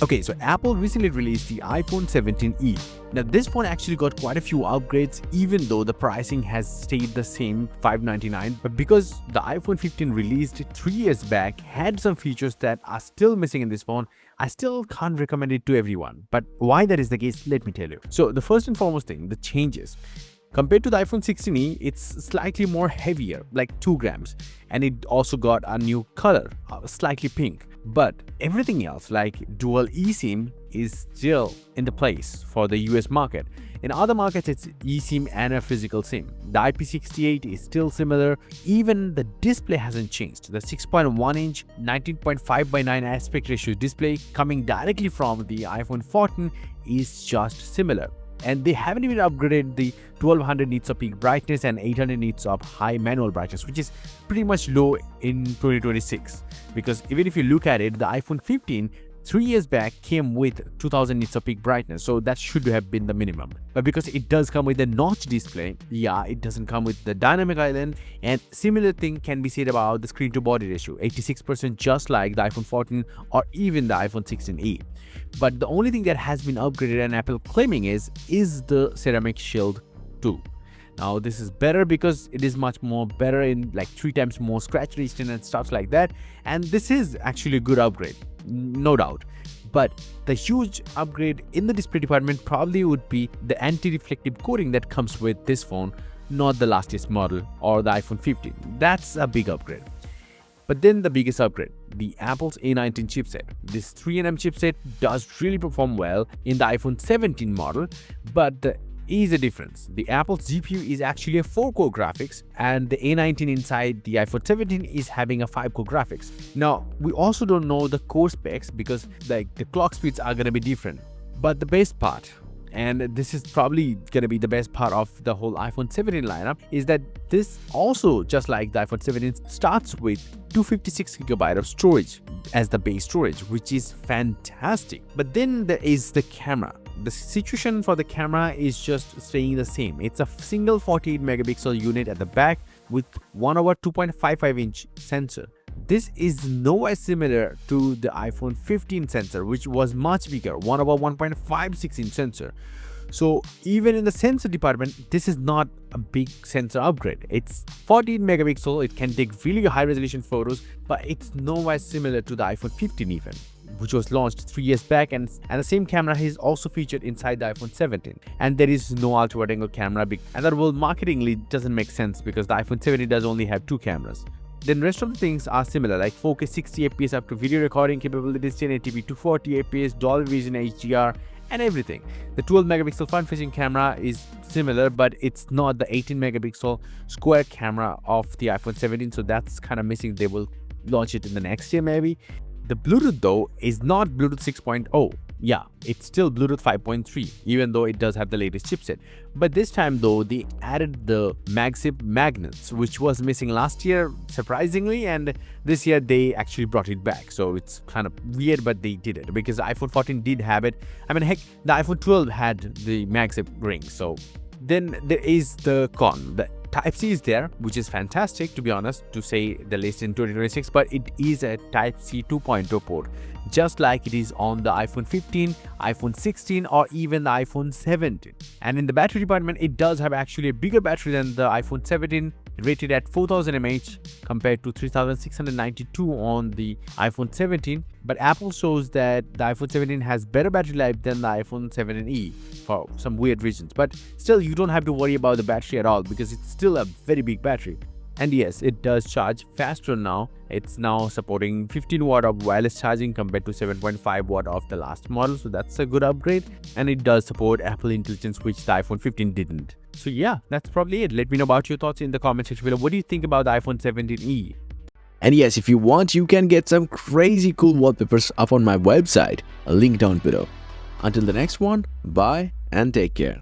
Okay, so Apple recently released the iPhone 17e. Now this phone actually got quite a few upgrades even though the pricing has stayed the same $599, but because the iPhone 15 released 3 years back had some features that are still missing in this phone, I still can't recommend it to everyone. But why that is the case, let me tell you. So the first and foremost thing, the changes. Compared to the iPhone 16e, it's slightly more heavier, like 2 grams, and it also got a new color, slightly pink. But everything else like dual eSIM is still in the place for the US market. In other markets, it's eSIM and a physical SIM. The IP68 is still similar. Even the display hasn't changed. The 6.1-inch 19.5 by 9 aspect ratio display coming directly from the iPhone 14 is just similar. And they haven't even upgraded the 1200 nits of peak brightness and 800 nits of high manual brightness, which is pretty much low in 2026. Because even if you look at it, the iPhone 15 3 years back came with 2000 nits of peak brightness, so that should have been the minimum. But because it does come with a notch display, yeah, it doesn't come with the dynamic island, and similar thing can be said about the screen to body ratio, 86% just like the iPhone 14 or even the iPhone 16e. But the only thing that has been upgraded and Apple claiming is the ceramic shield 2. Now this is better because it is much more better in like 3 times more scratch resistant and stuff like that, and this is actually a good upgrade, no doubt. But the huge upgrade in the display department probably would be the anti-reflective coating that comes with this phone, not the last year's model or the iPhone 15. That's a big upgrade. But then the biggest upgrade, the Apple's A19 chipset. This 3nm chipset does really perform well in the iPhone 17 model, but there is a difference. The Apple's GPU is actually a 4-core graphics, and the A19 inside the iPhone 17 is having a 5-core graphics. Now, we also don't know the core specs because the clock speeds are going to be different. But the best part, and this is probably going to be the best part of the whole iPhone 17 lineup, is that this also, just like the iPhone 17, starts with 256GB of storage as the base storage, which is fantastic. But then there is the camera. The situation for the camera is just staying the same. It's a single 48 megapixel unit at the back with 1 over 2.55-inch sensor. This is nowhere similar to the iPhone 15 sensor, which was much bigger, 1 over 1.56-inch sensor. So even in the sensor department, this is not a big sensor upgrade. It's 14 megapixel, it can take really high resolution photos, but it's nowhere similar to the iPhone 15 even, which was launched 3 years back, and the same camera is also featured inside the iPhone 17. And there is no ultra wide angle camera, and that will marketingly doesn't make sense because the iPhone 17 does only have 2 cameras. Then rest of the things are similar, like 4K 60 fps up to video recording capabilities, 1080p 240 fps, Dolby Vision HDR, and everything. The 12 megapixel front facing camera is similar, but it's not the 18 megapixel square camera of the iPhone 17, so that's kind of missing. They will launch it in the next year maybe. The Bluetooth though is not Bluetooth 6.0. Yeah, it's still Bluetooth 5.3, even though it does have the latest chipset. But this time though, they added the MagSafe magnets, which was missing last year, surprisingly, and this year they actually brought it back. So it's kind of weird, but they did it because the iPhone 14 did have it. I mean, heck, the iPhone 12 had the MagSafe ring. So then there is the con. The Type-C is there, which is fantastic, to be honest, to say the least in 2026, but it is a Type-C 2.0 port, just like it is on the iPhone 15, iPhone 16, or even the iPhone 17. And in the battery department, it does have actually a bigger battery than the iPhone 17, rated at 4000 mAh compared to 3692 on the iPhone 17. But Apple shows that the iPhone 17 has better battery life than the iPhone 17e for some weird reasons. But still, you don't have to worry about the battery at all because it's still a very big battery. And yes, it does charge faster now. It's now supporting 15 watt of wireless charging compared to 7.5 watt of the last model. So that's a good upgrade. And it does support Apple Intelligence, which the iPhone 15 didn't. So yeah, that's probably it. Let me know about your thoughts in the comment section below. What do you think about the iPhone 17e? And yes, if you want, you can get some crazy cool wallpapers up on my website. A link down below. Until the next one, bye and take care.